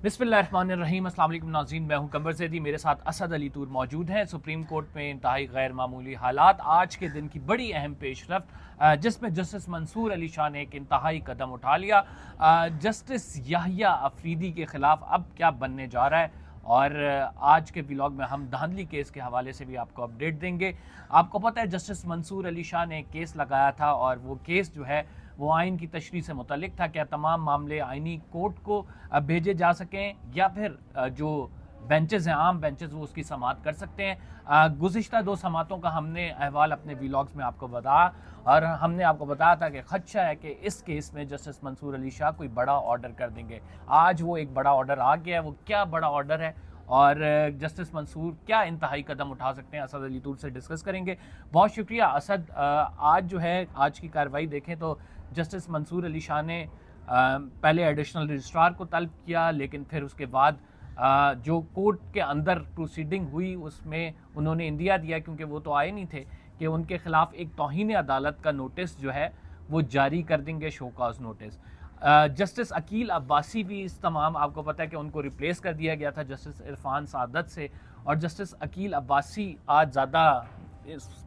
बिस्मिल्लाहिर्रहमानिर्रहीम। अस्सलाम वालेकुम नाज़रीन, मैं हूं कंबर ज़ैदी, मेरे साथ असद अली तूर मौजूद हैं। सुप्रीम कोर्ट में इंतहाई गैर मामूली हालात, आज के दिन की बड़ी अहम पेशरफ्त जिसमें जस्टिस मंसूर अली शाह ने एक इंतहाई कदम उठा लिया। जस्टिस याहिया अफरीदी के ख़िलाफ़ अब क्या बनने जा रहा है, और आज के व्लॉग में हम धांधली केस के हवाले से भी आपको अपडेट देंगे। आपको पता है जस्टिस मंसूर अली शाह ने एक केस लगाया था, और वो केस जो है वो आइन की तशरीह से मुतल्लिक था। क्या तमाम मामले आइनी कोर्ट को भेजे जा सकें, या फिर जो बेंचेस हैं, आम बेंचेस, वो उसकी समाअत कर सकते हैं। गुज़िश्ता 2 समातों का हमने अहवाल अपने व्लॉग्स में आपको बताया, और हमने आपको बताया था कि खदशा है कि इस केस में जस्टिस मंसूर अली शाह कोई बड़ा ऑर्डर कर देंगे। आज वो एक बड़ा ऑर्डर आ गया है। वो क्या बड़ा ऑर्डर है और जस्टिस मंसूर क्या इंतहाई कदम उठा सकते हैं, असद अली तूर से डिस्कस करेंगे। बहुत शुक्रिया असद। आज जो है, आज की कार्रवाई देखें तो जस्टिस मंसूर अली शाह ने पहले एडिशनल रजिस्ट्रार को तलब किया, लेकिन फिर उसके बाद जो कोर्ट के अंदर प्रोसीडिंग हुई उसमें उन्होंने इंदिया दिया, क्योंकि वो तो आए नहीं थे, कि उनके खिलाफ एक तौहीन अदालत का नोटिस जो है वो जारी कर देंगे, show cause notice. Justice Akeel Abbasi भी इस तमाम, आपको पता है कि उनको रिप्लेस कर दिया गया था जस्टिस इरफान सादत से, और जस्टिस अकील अब्बासी आज ज़्यादा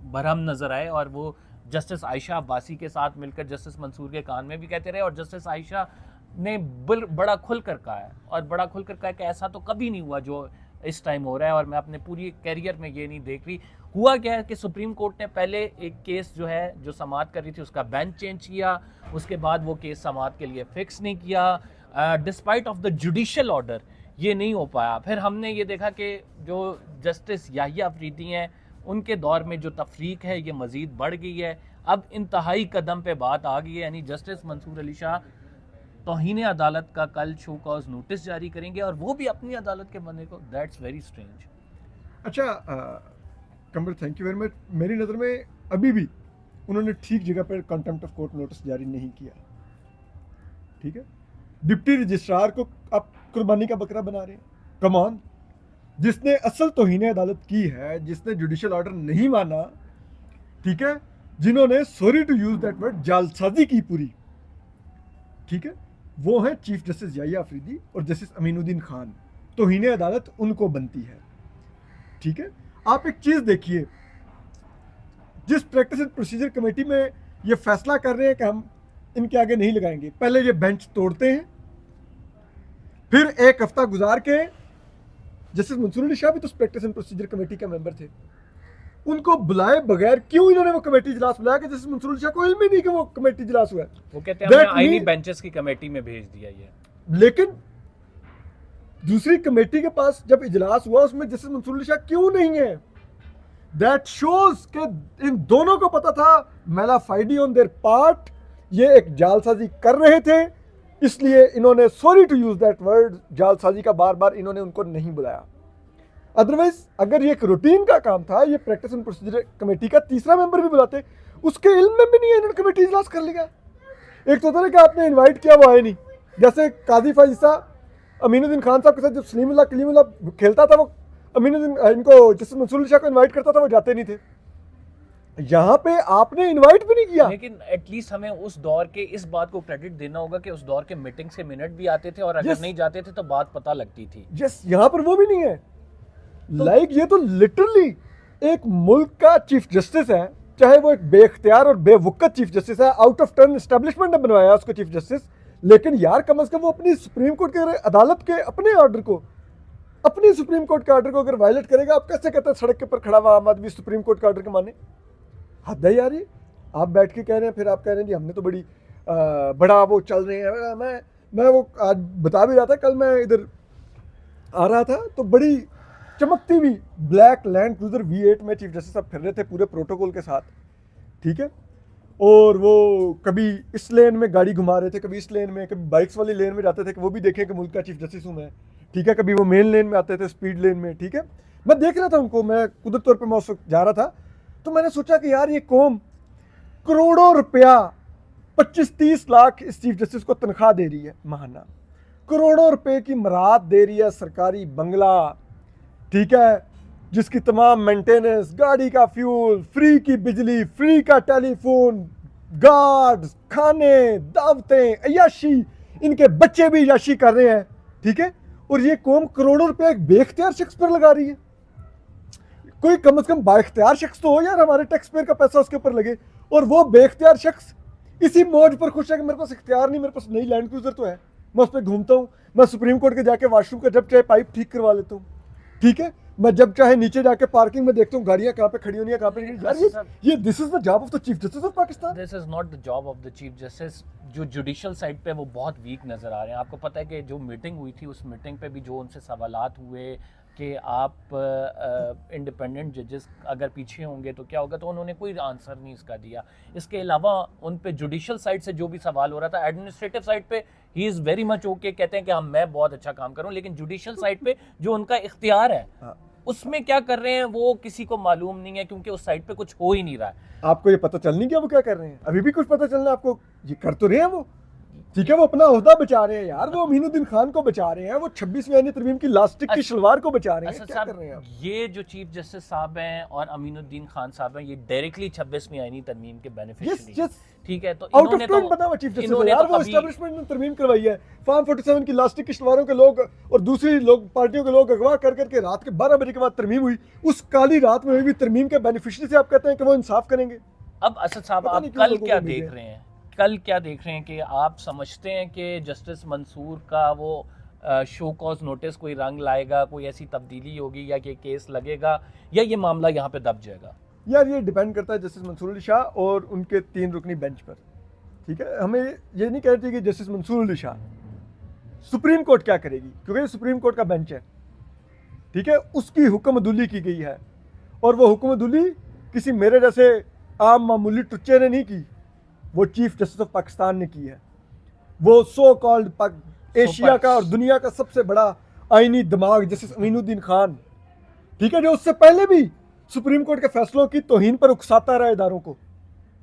बरहम नज़र आए, और वो जस्टिस आयशा अब्बासी के साथ मिलकर जस्टिस मंसूर के कान में भी कहते रहे। और जस्टिस आयशा ने बड़ा खुल कर कहा है, और बड़ा खुल कर कहा है कि ऐसा तो कभी नहीं हुआ जो इस टाइम हो रहा है, और मैं अपने पूरी कैरियर में ये नहीं देख रही। हुआ क्या है कि सुप्रीम कोर्ट ने पहले एक केस जो है, जो समाअत कर रही थी, उसका बेंच चेंज किया। उसके बाद वो केस समाअत के लिए फिक्स नहीं किया। Despite of the judicial order ये नहीं हो पाया। फिर हमने ये देखा कि जो जस्टिस याहिया अफरीदी हैं, उनके दौर में जो तफरीक है ये मज़ीद बढ़ गई है। अब इंतहाई कदम पे बात आ गई है, यानी जस्टिस मंसूर अली शाह तौहीन अदालत का कल शो कॉज नोटिस जारी करेंगे, और वो भी अपनी अदालत के बंदे को। That's very strange. अच्छा, कमर, थैंक यू वेरी मच। मेरी नज़र में अभी भी उन्होंने ठीक जगह पर कंटेम्प्ट ऑफ कोर्ट नोटिस जारी नहीं किया। ठीक है, डिप्टी रजिस्ट्रार को आप कुर्बानी का बकरा बना रहे हैं। कम ऑन, जिसने असल तौहीन अदालत की है, जिसने जुडिशल ऑर्डर नहीं माना, ठीक है, जिन्होंने, sorry to use that word, जालसाजी की पूरी, ठीक है, वो है चीफ जस्टिस याहिया अफरीदी और जस्टिस अमीनुद्दीन खान। तौहीन अदालत उनको बनती है। ठीक है, आप एक चीज देखिए, जिस प्रैक्टिस एंड प्रोसीजर कमेटी में ये फैसला कर रहे हैं कि हम इनके आगे नहीं लगाएंगे, पहले ये बेंच तोड़ते हैं, फिर एक हफ्ता गुजार के, जस्टिस मंसूर अली शाह भी तो प्रैक्टिस एंड प्रोसीजर कमेटी का मेंबर थे, उनको बुलाए बगैर क्यों इन्होंने वो कमेटी इजलास बुलाया कि जस्टिस मंसूर अली शाह को इल्म ही नहीं कि वो कमेटी इजलास हुआ है। वो कहते हैं हमने आईनी बेंचेस की कमेटी में भेज दिया ये। लेकिन दूसरी कमेटी के पास जब इजलास हुआ उसमें जस्टिस मंसूर अली शाह क्यों नहीं है? दैट शोज कि इन दोनों को पता था मेलाफाइडी ऑन देयर पार्ट, ये एक जालसाजी कर रहे थे, इसलिए इन्होंने, sorry to use that word, जालसाजी का बार बार इन्होंने उनको नहीं बुलाया। अदरवाइज अगर ये एक रूटीन का काम था, ये प्रैक्टिस एंड प्रोसीजर कमेटी का तीसरा मेंबर भी बुलाते, उसके इल्म में भी नहीं है, इन्होंने कमेटी इजलास कर लिया। एक तो होता है कि आपने इनवाइट किया, वो आए नहीं। जैसे काजी फाइजा अमीनुद्दीन खान साहब के साथ जब सलीमुल्लाह कलीमुल्लाह खेलता था, वो अमीनुद्दीन इनको जस्टिस मंसूर अली शाह को इनवाइट करता था, वो जाते नहीं थे। यहाँ पे आपने इनवाइट भी नहीं किया। लेकिन एटलीस्ट हमें उस दौर के इस बात को क्रेडिट देना होगा कि उस दौर के मीटिंग्स के मिनट भी आते थे, और अगर नहीं जाते थे तो बात पता लगती थी। यस, यहाँ पर वो भी नहीं है। लाइक ये तो लिटरली एक मुल्क का चीफ जस्टिस है, चाहे वो एक बेख्तियार और बेवकत चीफ जस्टिस है, आउट ऑफ टर्न एस्टेब्लिशमेंट ने बनवाया उसको चीफ जस्टिस, लेकिन यार कम से कम वो अपनी सुप्रीम कोर्ट के अदालत के अपने ऑर्डर को, अपनी सुप्रीम कोर्ट के ऑर्डर को अगर वायलेट करेगा, आप कैसे कहते हैं सड़क के ऊपर खड़ा हुआ आम आदमी सुप्रीम कोर्ट के ऑर्डर के माने? हद है यार ये। आप बैठ के कह रहे हैं, फिर आप कह रहे हैं जी हमने तो बड़ा वो चल रहे हैं। मैं वो आज बता भी रहा था, कल मैं इधर आ रहा था तो बड़ी चमकती हुई ब्लैक लैंड क्रूजर V8 में चीफ जस्टिस साहब फिर रहे थे पूरे प्रोटोकॉल के साथ। ठीक है, और वो कभी इस लेन में गाड़ी घुमा रहे थे, कभी इस लेन में, कभी बाइक्स वाली लेन में जाते थे कि वो भी देखें कि मुल्क का चीफ जस्टिस हूँ मैं। ठीक है, कभी वो मेन लेन में आते थे, स्पीड लेन में। ठीक है, मैं देख रहा था उनको, मैं कुदरती तौर पर मैं उस वक्त जा रहा था, तो मैंने सोचा कि यार ये कौम करोड़ों रुपया, 25-30 लाख इस चीफ जस्टिस को तनख्वाह दे रही है महाना, करोड़ों रुपए की मराहत दे रही है, सरकारी बंगला, ठीक है, जिसकी तमाम मेंटेनेंस, गाड़ी का फ्यूल, फ्री की बिजली, फ्री का टेलीफोन, गार्ड्स, खाने, दावतें, अय्याशी, इनके बच्चे भी अय्याशी कर रहे हैं। ठीक है, और ये कौम करोड़ों रुपया एक बेख्तियार शख्स पर लगा रही है। कोई कम से कम बाइख्तियार शख्स तो हो यार, हमारे टैक्स पेयर का पैसा उसके ऊपर लगे। और वो बेख्तियार शख्स इसी मौज पर खुश है कि मेरे पास इख्तियार नहीं, मेरे पास नई लैंड क्रूजर तो है, मैं उस पर घूमता हूँ, मैं सुप्रीम कोर्ट के जाके वॉशरूम का जब चाहे पाइप ठीक करवा लेता हूँ, ठीक है, मैं जब चाहे नीचे जाके पार्किंग में देखता हूँ गाड़ियाँ कहाँ पे खड़ी होनी है, कहाँ पे नहीं। यार ये this is the job of the chief justice of Pakistan. This is not the job of the chief justice. जो जुडिशल साइड पे वो बहुत वीक नज़र आ रहे हैं। आपको पता है कि जो मीटिंग हुई थी उस मीटिंग पे भी जो उनसे सवालात हुए कि आप इंडिपेंडेंट जजेस अगर पीछे होंगे तो क्या होगा, तो उन्होंने कोई आंसर नहीं इसका दिया। इसके अलावा उन पे जुडिशल साइड से जो भी सवाल हो रहा था, एडमिनिस्ट्रेटिव साइड पे he is very much okay, कहते हैं कि हम मैं बहुत अच्छा काम करूँ, लेकिन जुडिशल साइड पे जो उनका इख्तियार है उसमें क्या कर रहे हैं वो किसी को मालूम नहीं है, क्योंकि उस साइड पे कुछ हो ही नहीं रहा है। आपको ये पता चल नहीं गया वो क्या कर रहे हैं? अभी भी कुछ पता चलना आपको? ये कर तो रहे हैं वो, ठीक है, वो अपना ओहदा बचा रहे हैं यार, वो अमीनुद्दीन खान को बचा रहे हैं, वो 26वीं आईनी तरमीम की लास्टिक की शलवार को बचा रहे हैं। क्या कर रहे हैं आप? ये जो चीफ जस्टिस साहब हैं और अमीनुद्दीन खान साहब हैं, ये डायरेक्टली 26वीं आईनी तरमीम के बेनिफिशियरी हैं, ठीक है। तो आउट ऑफ टर्न बना हुआ चीफ जस्टिस है यार, वो एस्टैब्लिशमेंट ने तरमीम करवाई है, फॉर्म 47 की लास्टिक की शलवारों के लोग और दूसरी लोग पार्टियों के लोग अगवा कर करके रात के 12 बजे के बाद तरमीम हुई, उस काली रात में हुई भी तरमीम के बेनिफिशियरी से आप कहते हैं कि वो इंसाफ करेंगे। अब असद साहब आप कल क्या देख रहे हैं? कल क्या देख रहे हैं कि आप समझते हैं कि जस्टिस मंसूर का वो शो कॉज नोटिस कोई रंग लाएगा, कोई ऐसी तब्दीली होगी या कि केस लगेगा या ये मामला यहाँ पे दब जाएगा? यार ये डिपेंड करता है जस्टिस मंसूर अली शाह और उनके 3 रुकनी बेंच पर, ठीक है। हमें ये नहीं कहना चाहिए कि justice Mansoor Ali Shah, supreme court क्या करेगी, क्योंकि सुप्रीम कोर्ट का बेंच है, ठीक है, उसकी हुक्मदुली की गई है और वो हुक्मदुली किसी मेरे जैसे आम मामूली टुच्चे ने नहीं की, वो चीफ जस्टिस ऑफ पाकिस्तान ने की है। वो सो कॉल्ड एशिया का और दुनिया का सबसे बड़ा आईनी दिमाग जस्टिस अमीनुद्दीन खान, ठीक है, जो उससे पहले भी सुप्रीम कोर्ट के फैसलों की तौहीन पर उकसाता रहा इदारों को,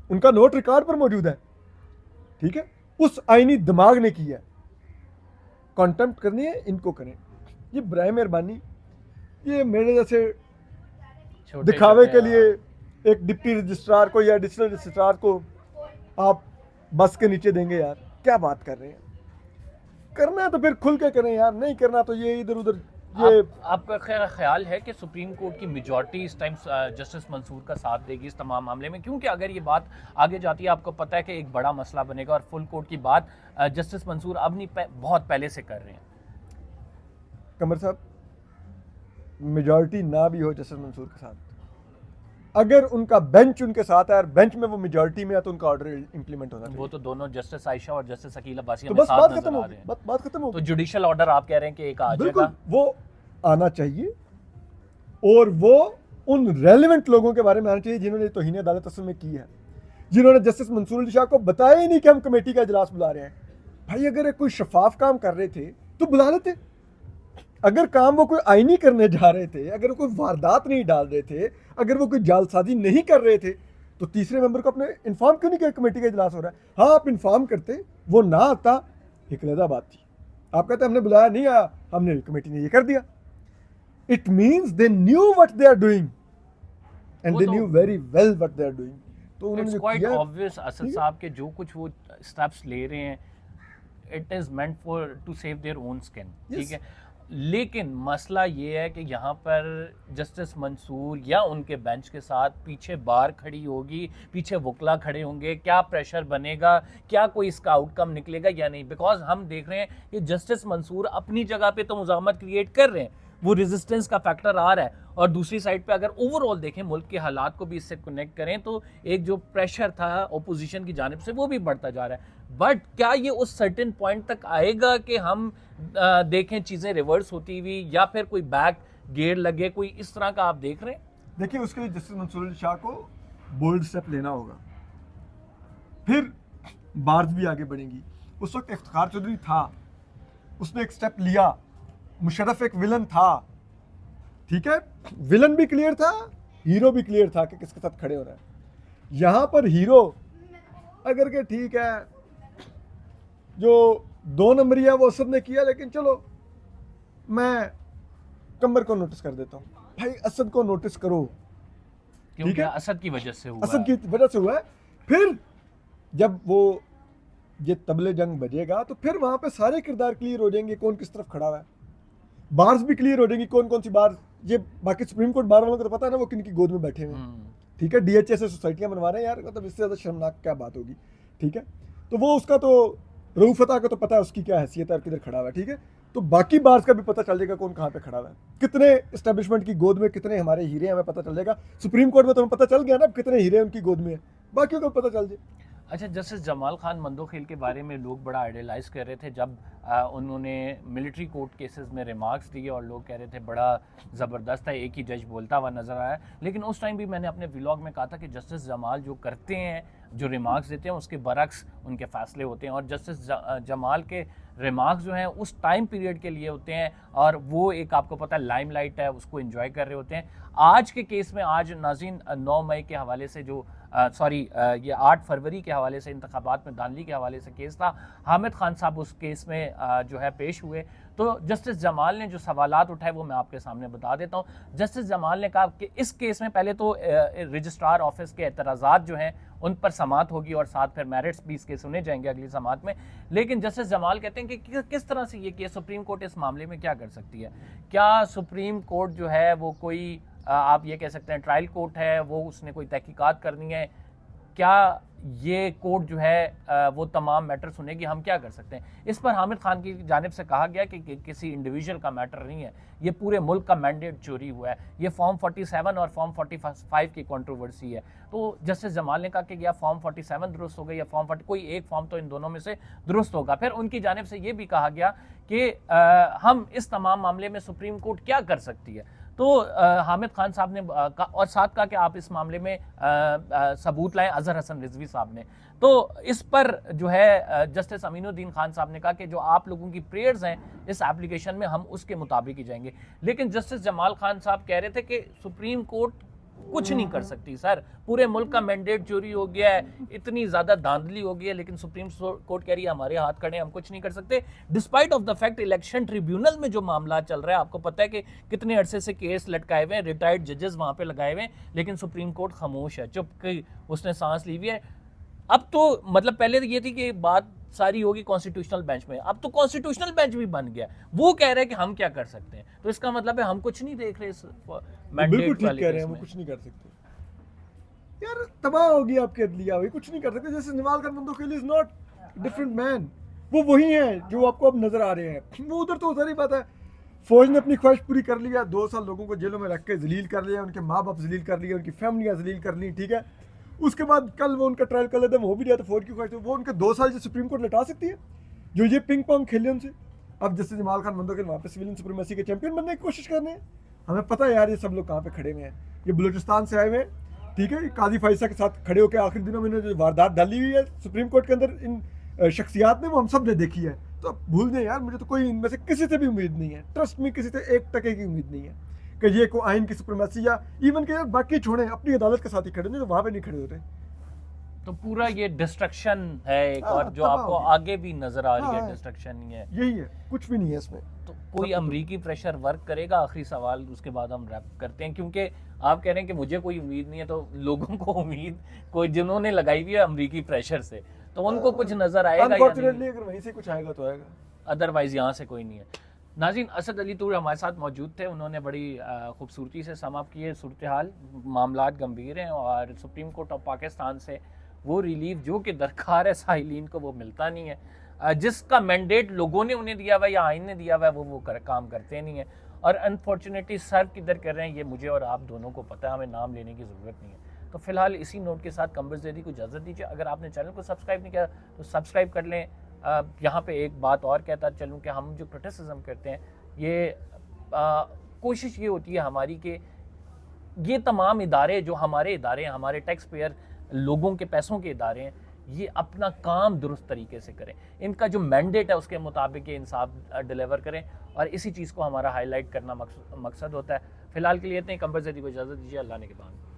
उनका नोट रिकॉर्ड पर मौजूद है, ठीक है, उस आईनी दिमाग ने की है। कॉन्टेम्प्ट करनी है इनको करें, ये बराए मेहरबानी ये मेरे जैसे दिखावे के लिए एक डिप्टी रजिस्ट्रार को या एडिशनल रजिस्ट्रार को आप बस के नीचे देंगे यार, क्या बात कर रहे हैं? करना है तो फिर खुल के करें यार, नहीं करना तो ये इधर उधर ये। आपका ख्याल है कि सुप्रीम कोर्ट की मेजॉरिटी इस टाइम जस्टिस मंसूर का साथ देगी इस तमाम मामले में? क्योंकि अगर ये बात आगे जाती है आपको पता है कि एक बड़ा मसला बनेगा और फुल कोर्ट की बात जस्टिस मंसूर अब नहीं बहुत पहले से कर रहे हैं। कमर साहब, मेजॉरिटी ना भी हो जस्टिस मंसूर के साथ, अगर उनका बेंच उनके साथ है और बेंच में वो मेजॉरिटी में है तो उनका ऑर्डर इंप्लीमेंट होना चाहिए। वो तो दोनों जस्टिस आयशा और जस्टिस अकील अब्बासी तो बस बात खत्म हो गई, बात खत्म हो गई। तो जुडिशियल ऑर्डर आप कह रहे हैं कि एक आ जाएगा? वो आना चाहिए और वो उन रेलेवेंट लोगों के बारे में आना चाहिए जिन्होंने तौहीन अदालत असल में की है, जिन्होंने जस्टिस मंसूर अली शाह को बताया ही नहीं कि हम कमेटी का इजलास बुला रहे हैं। भाई अगर कोई शफाफ काम कर रहे थे तो बुला लेते, अगर काम वो कोई आईनी करने जा रहे थे, अगर कोई वारदात नहीं डाल रहे थे, अगर वो कोई जालसाजी नहीं कर रहे थे तो तीसरे मेंबर को अपने इन्फॉर्म क्यों नहीं किया कमेटी का इजलास हो रहा है? हाँ आप इन्फॉर्म करते, वो ना आता, एक अलग बात थी। आप कहते हमने बुलाया नहीं आया, हमने कमेटी ने ये कर दिया। It means they knew what they are doing and they knew very well what they are doing. तो उन्होंने जो क्वाइट किया, ऑब्वियस असद साहब के जो कुछ वो स्टेप्स ले रहे हैं, it is meant for to save their own skin, ठीक है। लेकिन मसला ये है कि यहाँ पर जस्टिस मंसूर या उनके बेंच के साथ पीछे बार खड़ी होगी, पीछे वकला खड़े होंगे, क्या प्रेशर बनेगा, क्या कोई इसका आउटकम निकलेगा या नहीं? बिकॉज हम देख रहे हैं कि जस्टिस मंसूर अपनी जगह पे तो मुज़ाहमत क्रिएट कर रहे हैं, वो रेजिस्टेंस का फैक्टर आ रहा है, और दूसरी साइड पे अगर ओवरऑल देखें मुल्क के हालात को भी इससे कनेक्ट करें तो एक जो प्रेशर था ओपोजिशन की जानिब से वो भी बढ़ता जा रहा है। बट क्या ये उस सर्टेन पॉइंट तक आएगा कि हम देखें चीज़ें रिवर्स होती हुई या फिर कोई बैक गेयर लगे, कोई इस तरह का आप देख रहे हैं? देखिए उसके लिए जस्टिस मंसूर अली शाह को बोल्ड स्टेप लेना होगा, फिर बार्स भी आगे बढ़ेंगी। उस वक्त इफ्तिखार चौधरी था, उसने एक स्टेप लिया, मुशर्रफ एक विलन था, ठीक है, विलन भी क्लियर था, हीरो भी क्लियर था कि किसके साथ खड़े हो रहा है। यहाँ पर हीरो अगर के ठीक है जो 2 नंबरिया वो असद ने किया, लेकिन चलो मैं कमर को नोटिस कर देता हूँ। भाई असद को नोटिस करो, क्योंकि असद की वजह से हुआ, असद की वजह से हुआ है। फिर जब वो ये तबले जंग बजेगा तो फिर वहां पे सारे किरदार क्लियर हो जाएंगे, कौन किस तरफ खड़ा हुआ है। बार्स भी क्लियर हो जाएंगी कौन कौन सी बार, ये बाकी सुप्रीम कोर्ट बार वालों को तो पता है ना वो किन की गोद में बैठे हुए हैं, ठीक है, डीएचए से सोसाइटियां बनवा रहे हैं यार, मतलब इससे ज़्यादा शर्मनाक क्या बात होगी, ठीक है। तो वो उसका तो रऊफ फतह का तो पता है उसकी क्या हैसियत है और किधर खड़ा हुआ है, ठीक है। तो बाकी बार्स का भी पता चल जाएगा कौन कहाँ पे खड़ा हुआ है, कितने एस्टेब्लिशमेंट की गोद में कितने हमारे हीरे हैं हमें पता चल जाएगा। सुप्रीम कोर्ट में तो हमें पता चल गया ना अब कितने हीरे उनकी गोद में है, बाकियों को पता चल जाए। अच्छा, जस्टिस जमाल खान मंदोखेल के बारे में लोग बड़ा आइडियलाइज कर रहे थे जब उन्होंने मिलिट्री कोर्ट केसेस में रिमार्क्स दिए और लोग कह रहे थे बड़ा ज़बरदस्त है, एक ही जज बोलता हुआ नज़र आया। लेकिन उस टाइम भी मैंने अपने व्लॉग में कहा था कि जस्टिस जमाल जो करते हैं, जो रिमार्क्स देते हैं, उसके बरक्स उनके फैसले होते हैं। और जस्टिस जमाल के रिमार्क्स जो हैं उस टाइम पीरियड के लिए होते हैं और वो एक आपको पता है लाइमलाइट है, उसको एंजॉय कर रहे होते हैं। आज के केस में, आज नाज़रीन 9 मई के हवाले से जो ये 8 फरवरी के हवाले से इंतखाबात में धांधली के हवाले से केस था, हामिद खान साहब उस केस में जो है पेश हुए। तो जस्टिस जमाल ने जो सवालात उठाए वो मैं आपके सामने बता देता हूँ। जस्टिस जमाल ने कहा कि इस केस में पहले तो रजिस्ट्रार ऑफिस के एतराज़ात जो हैं उन पर समाअत होगी और साथ फिर मेरिट्स भी इसके सुने जाएंगे अगली समाअत में। लेकिन जस्टिस जमाल कहते हैं कि किस तरह से ये केस, सुप्रीम कोर्ट इस मामले में क्या कर सकती है? क्या सुप्रीम कोर्ट जो है वो कोई आप ये कह सकते हैं ट्रायल कोर्ट है, वो उसने कोई तहकीकात करनी है? क्या ये कोर्ट जो है वो तमाम मैटर सुनेगी? हम क्या कर सकते हैं? इस पर हामिद खान की जानिब से कहा गया कि किसी इंडिविजुअल का मैटर नहीं है, ये पूरे मुल्क का मैंडेट चोरी हुआ है, ये फॉर्म 47 और फॉर्म 45 की कंट्रोवर्सी है। तो जस्टिस जमाल ने कहा कि या फॉर्म 47 दुरुस्त होगा या फॉर्म 40, कोई एक फॉर्म तो इन दोनों में से दुरुस्त होगा। फिर उनकी जानिब से ये भी कहा गया कि हम इस तमाम मामले में सुप्रीम कोर्ट क्या कर सकती है। तो हामिद खान साहब ने और साथ कहा कि आप इस मामले में सबूत लाएं, अजहर हसन रिजवी साहब ने। तो इस पर जो है जस्टिस अमीनुद्दीन खान साहब ने कहा कि जो आप लोगों की प्रेयर्स हैं इस एप्लीकेशन में हम उसके मुताबिक ही जाएंगे। लेकिन जस्टिस जमाल खान साहब कह रहे थे कि सुप्रीम कोर्ट कुछ नहीं कर सकती सर, पूरे मुल्क का मैंडेट चोरी हो गया है, इतनी ज़्यादा धांधली हो गई है, लेकिन सुप्रीम कोर्ट कह रही है हमारे हाथ खड़े, हम कुछ नहीं कर सकते। Despite of the fact election tribunal में जो मामला चल रहा है, आपको पता है कि कितने अरसे से केस लटकाए हुए हैं, रिटायर्ड जजेस वहाँ पे लगाए हुए हैं, लेकिन सुप्रीम कोर्ट खामोश है, चुप की उसने सांस ली हुई है। अब तो मतलब पहले तो ये थी कि बात सारी होगी कॉन्स्टिट्यूशनल बेंच में, अब तो कॉन्स्टिट्यूशनल बेंच भी बन गया, वो कह रहे हैं कि हम क्या कर सकते हैं। तो इसका मतलब है हम कुछ नहीं देख रहे इस बिल्कुल ठीक कह रहे हैं, वो कुछ नहीं कर सकते यार, तबाह होगी आपकी अदलिया, वही कुछ नहीं कर सकते। जैसे Jamal Khan Mandokhel is not different man, वो वही हैं जो आपको अब नजर आ रहे हैं। वो उधर तो सारी बात है, फौज ने अपनी ख्वाहिश पूरी कर लिया, 2 साल लोगों को जेलों में रख के जलील कर लिया, उनके माँ बाप जलील कर लिए, उनकी फैमिलियाँ जलील कर ली, ठीक है। उसके बाद कल वो उनका ट्रायल कर लेते हो भी दिया, तो फौज की ख्वाहिश, वो उनके 2 साल से सुप्रीम कोर्ट लटा सकती है जो ये पिंग पोंग खेले उनसे। अब जैसे जमाल खान मंदोखेल वहाँ पे सिविलियन सुप्रीमेसी के चैंपियन बनने की कोशिश कर रहे हैं। हमें पता है यार ये सब लोग कहाँ पे खड़े हुए हैं, ये बलूचिस्तान से आए हुए हैं, ठीक है। काजी फाइसा के साथ खड़े होकर आखिरी दिनों में इन्होंने जो वारदात डाली हुई है सुप्रीम कोर्ट के अंदर इन शख्सियात ने, वो हम सब ने देखी है। तो भूल जाए यार, मुझे तो कोई इनमें से किसी से भी उम्मीद नहीं है, ट्रस्ट में किसी से 1% की उम्मीद नहीं है कि ये को आइन की सुप्रीमेसी या इवन के यार बाकी छोड़े अपनी अदालत के साथ ही खड़े, नहीं तो वहाँ पे नहीं खड़े होते। तो पूरा ये डिस्ट्रक्शन है एक, और जो आपको आगे भी नजर आ रही है डिस्ट्रक्शन ही है, यही है, कुछ भी नहीं है इसमें। तो कोई अमरीकी प्रेशर वर्क करेगा? आखिरी सवाल, उसके बाद हम रैप करते हैं, क्योंकि आप कह रहे हैं कि मुझे कोई उम्मीद नहीं है, तो लोगों को उम्मीद कोई जिन्होंने लगाई हुई है अमरीकी प्रेशर से, तो उनको कुछ नजर आएगा? अनफॉर्चुनेटली अगर वहीं से कुछ आएगा तो आएगा, अदरवाइज यहाँ से कोई नहीं है। नाज़रीन, असद अली तूर हमारे साथ मौजूद थे, उन्होंने बड़ी खूबसूरती से समाप्त की है सूरत हाल। मामलात गंभीर हैं और सुप्रीम कोर्ट ऑफ पाकिस्तान से वो रिलीफ जो कि दरकार है साहिलीन को, वो मिलता नहीं है। जिसका मैंडेट लोगों ने उन्हें दिया हुआ है या आइन ने दिया हुआ है, वो काम करते नहीं है। और अनफॉर्चुनेटली सर्व किधर कर रहे हैं ये मुझे और आप दोनों को पता है, हमें नाम लेने की ज़रूरत नहीं है। तो फिलहाल इसी नोट के साथ कंबर ज़ैदी को इजाज़त दीजिए। अगर आपने चैनल को सब्सक्राइब नहीं किया तो सब्सक्राइब कर लें। यहाँ पे एक बात और कहता चलूँ कि हम जो क्रिटिसिज्म करते हैं, ये कोशिश ये होती है हमारी कि ये तमाम इदारे जो हमारे इदारे हैं, हमारे टैक्स पेयर लोगों के पैसों के इदारे हैं, ये अपना काम दुरुस्त तरीके से करें, इनका जो मैंडेट है उसके मुताबिक ये इंसाफ डिलीवर करें, और इसी चीज़ को हमारा हाईलाइट करना मकसद होता है। फिलहाल के लिए इतने, कंबर ज़ैदी को इजाज़त दीजिए, अल्लाह ने के बाद।